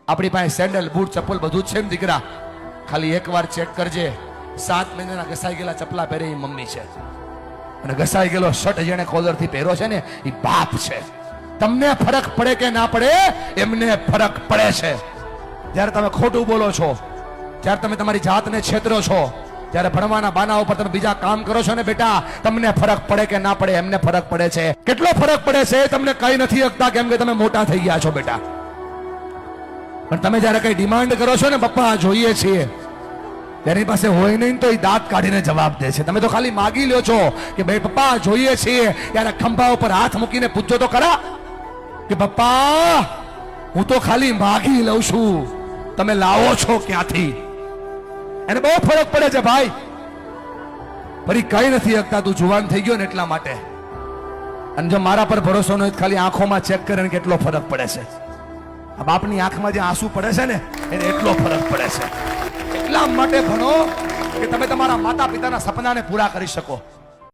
આપણી પાસે sandal boot ચપ્પલ બધું જ છે ને દીકરા, ખાલી એકવાર ચેક કરજે, 7 મહિનાના ઘસાઈ ગયેલા ચપલા પહેરે એ મમ્મી છે, અને ઘસાઈ ગયેલો શર્ટ જેને કોલર થી પહેરો છે ને એ બાપ છે. તમને ફરક પડે કે ના પડે, એમને ફરક પડે છે. જ્યારે તમે ખોટું બોલો છો, જ્યારે તમે તમારી જાતને છેતરો છો, જ્યારે ભણવાના બાના ઉપર તમે બીજા કામ કરો છો ને બેટા, તમને ફરક પડે કે ના પડે, એમને ફરક પડે છે. કેટલો ફરક પડે છે તમને કઈ નથી શકતા, કેમ કે તમે મોટા થઈ ગયા છો બેટા. પણ તમે જ્યારે કઈ ડિમાન્ડ કરો છો ને, પપ્પા જોઈએ છીએ, તેની પાસે હોય નહીં તો એ દાંત કાઢીને જવાબ દે છે. તમે તો ખાલી માગી લ્યો છો કે ભાઈ પપ્પા જોઈએ છીએ, ત્યારે ખંભા ઉપર હાથ મૂકીને પૂછજો તો ખરા કે પપ્પા હું તો ખાલી માગી લઉં છું, તમે લાવો છો ક્યાંથી? એને બહુ ફરક પડે છે ભાઈ. ફરી કઈ નથી શકતા, તું જુવાન થઈ ગયો ને એટલા માટે. અને જો મારા પર ભરોસો ન હોય, ખાલી આંખોમાં ચેક કરીને કેટલો ફરક પડે છે. આ બાપની આંખમાં જે આંસુ પડે છે ને, એને એટલો ફરક પડે છે. એટલા માટે ભણો કે તમે તમારા માતા પિતાના સપનાને પૂરા કરી શકો.